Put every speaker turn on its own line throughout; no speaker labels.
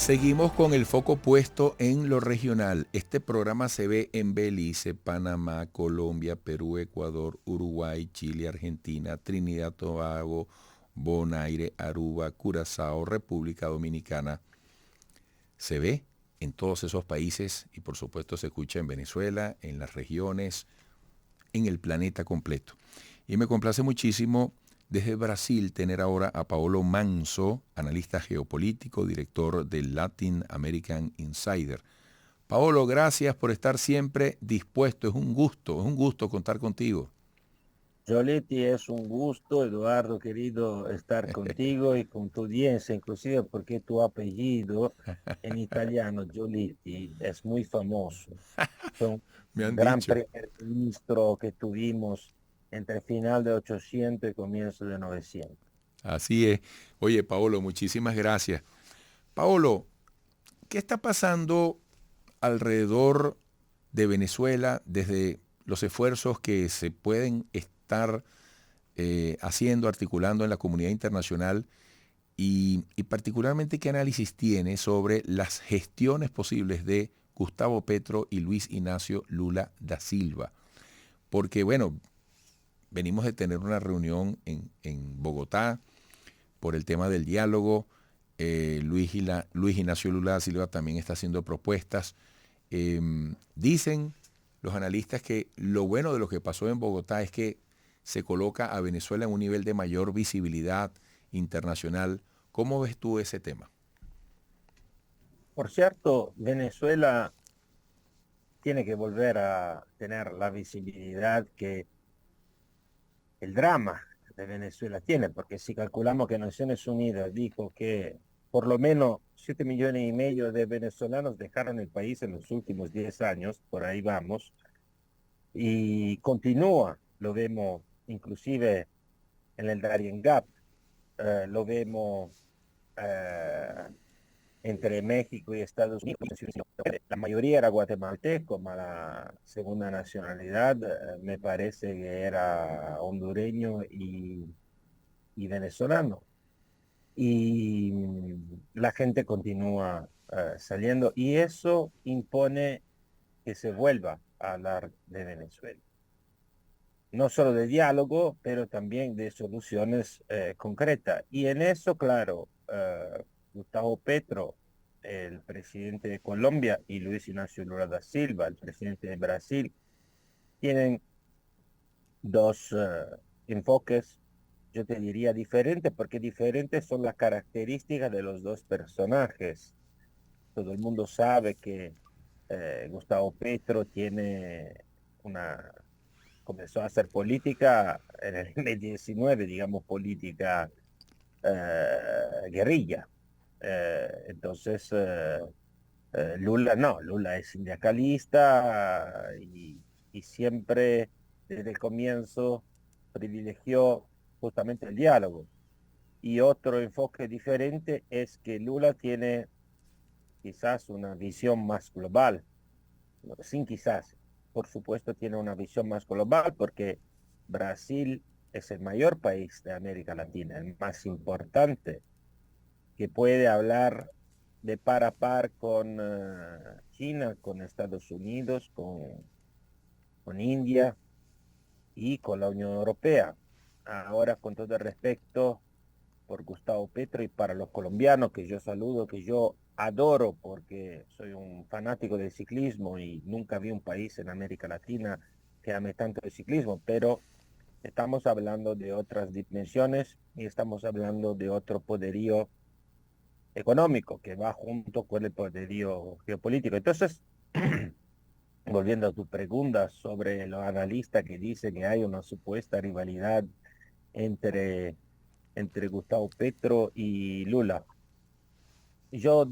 Seguimos con el foco puesto en lo regional. Este programa se ve en Belice, Panamá, Colombia, Perú, Ecuador, Uruguay, Chile, Argentina, Trinidad, Tobago, Bonaire, Aruba, Curazao, República Dominicana. Se ve en todos esos países y por supuesto se escucha en Venezuela, en las regiones, en el planeta completo. Y me complace muchísimo desde Brasil tener ahora a Paolo Manso, analista geopolítico, director del Latin American Insider. Paolo, gracias por estar siempre dispuesto. Es un gusto contar contigo.
Giolitti, es un gusto, Eduardo, querido, estar contigo y con tu audiencia, inclusive porque tu apellido en italiano, Giolitti, es muy famoso. Fue un
Me han
gran
dicho.
primer ministro que tuvimos entre final de 800 y comienzo de 900.
Así es. Oye, Paolo, muchísimas gracias. Paolo, ¿qué está pasando alrededor de Venezuela desde los esfuerzos que se pueden estar haciendo, articulando en la comunidad internacional y particularmente qué análisis tiene sobre las gestiones posibles de Gustavo Petro y Luis Ignacio Lula da Silva? Porque bueno, venimos de tener una reunión en Bogotá por el tema del diálogo. Luis Ignacio Lula da Silva también está haciendo propuestas. Dicen los analistas que lo bueno de lo que pasó en Bogotá es que se coloca a Venezuela en un nivel de mayor visibilidad internacional. ¿Cómo ves tú ese tema?
Por cierto, Venezuela tiene que volver a tener la visibilidad que el drama de Venezuela tiene, porque si calculamos que Naciones Unidas dijo que por lo menos 7,5 millones de venezolanos dejaron el país en los últimos 10 años, por ahí vamos, y continúa, lo vemos inclusive en el Darien Gap, lo vemos eh, entre México y Estados Unidos. La mayoría era guatemalteco, más la segunda nacionalidad me parece que era hondureño y venezolano. Y la gente continúa saliendo y eso impone que se vuelva a hablar de Venezuela. No solo de diálogo, pero también de soluciones concretas. Y en eso, claro, Gustavo Petro, el presidente de Colombia, y Luis Ignacio Lula da Silva, el presidente de Brasil, tienen dos enfoques, yo te diría diferentes, porque diferentes son las características de los dos personajes. Todo el mundo sabe que Gustavo Petro tiene una comenzó a hacer política en el 2019, digamos, política guerrilla. Entonces, Lula no, Lula es sindicalista y siempre desde el comienzo privilegió justamente el diálogo. Y otro enfoque diferente es que Lula tiene quizás una visión más global, no, sin quizás, por supuesto tiene una visión más global porque Brasil es el mayor país de América Latina, el más importante, que puede hablar de par a par con China, con Estados Unidos, con India y con la Unión Europea. Ahora, con todo el respeto por Gustavo Petro y para los colombianos que yo saludo, que yo adoro porque soy un fanático del ciclismo y nunca vi un país en América Latina que ame tanto el ciclismo, pero estamos hablando de otras dimensiones y estamos hablando de otro poderío económico que va junto con el poderío geopolítico. Entonces, volviendo a tu pregunta sobre los analistas que dicen que hay una supuesta rivalidad entre, entre Gustavo Petro y Lula. Yo,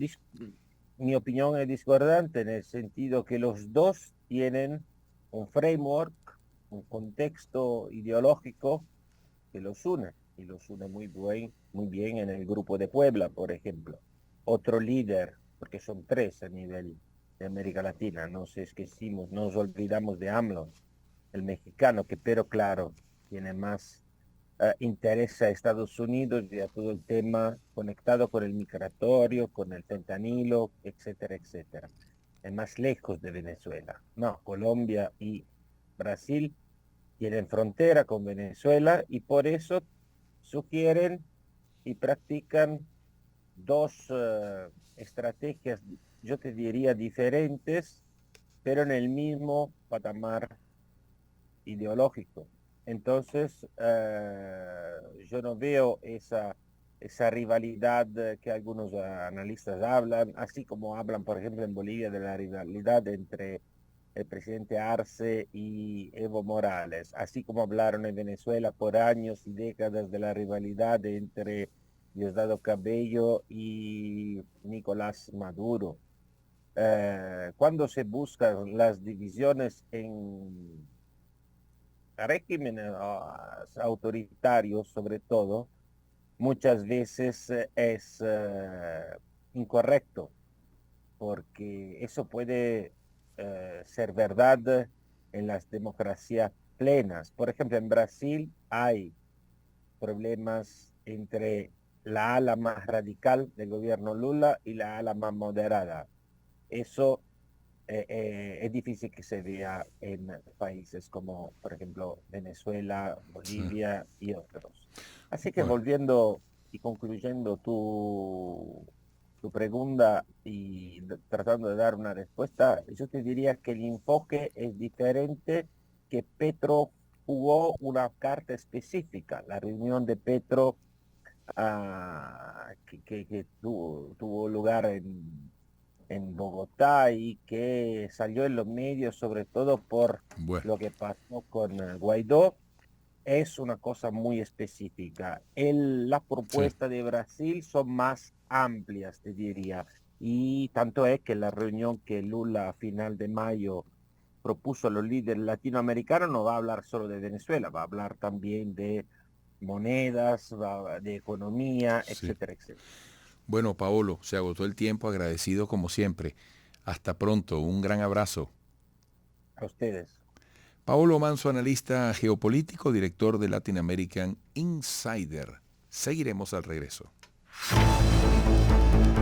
mi opinión es discordante en el sentido que los dos tienen un framework, un contexto ideológico que los une y los une muy bien en el Grupo de Puebla, por ejemplo. Otro líder, porque son tres a nivel de América Latina, no sé, es que hicimos, no nos olvidamos de AMLO, el mexicano, que pero claro, tiene más interesa a Estados Unidos y a todo el tema conectado con el migratorio, con el fentanilo, etcétera, etcétera. Es más lejos de Venezuela. No, Colombia y Brasil tienen frontera con Venezuela y por eso sugieren y practican dos estrategias, yo te diría diferentes, pero en el mismo patamar ideológico. Entonces, yo no veo esa rivalidad que algunos analistas hablan, así como hablan, por ejemplo, en Bolivia de la rivalidad entre el presidente Arce y Evo Morales, así como hablaron en Venezuela por años y décadas de la rivalidad entre Diosdado Cabello y Nicolás Maduro. Cuando se buscan las divisiones en regímenes autoritarios, sobre todo, muchas veces es incorrecto, porque eso puede ser verdad en las democracias plenas. Por ejemplo, en Brasil hay problemas entre la ala más radical del gobierno Lula y la ala más moderada. Eso es difícil que se vea en países como, por ejemplo, Venezuela,
Sí.
Bolivia y otros. Así que
Bueno,
volviendo y concluyendo tu pregunta y tratando de dar una respuesta, yo te diría que el enfoque es diferente, que Petro jugó una carta específica. La reunión de Petro que tuvo lugar en Bogotá y que salió en los medios, sobre todo por
bueno,
lo que pasó con Guaidó, es una cosa muy específica. Las
sí,
propuestas de Brasil son más amplias, te diría. Y tanto es que la reunión que Lula a final de mayo propuso a los líderes latinoamericanos no va a hablar solo de Venezuela, va a hablar también de monedas, de economía,
sí.
etcétera, etcétera.
Bueno, Paolo, se agotó el tiempo, agradecido como siempre. Hasta pronto, un gran abrazo.
A ustedes.
Paolo Manso, analista geopolítico, director de Latin American Insider. Seguiremos al regreso.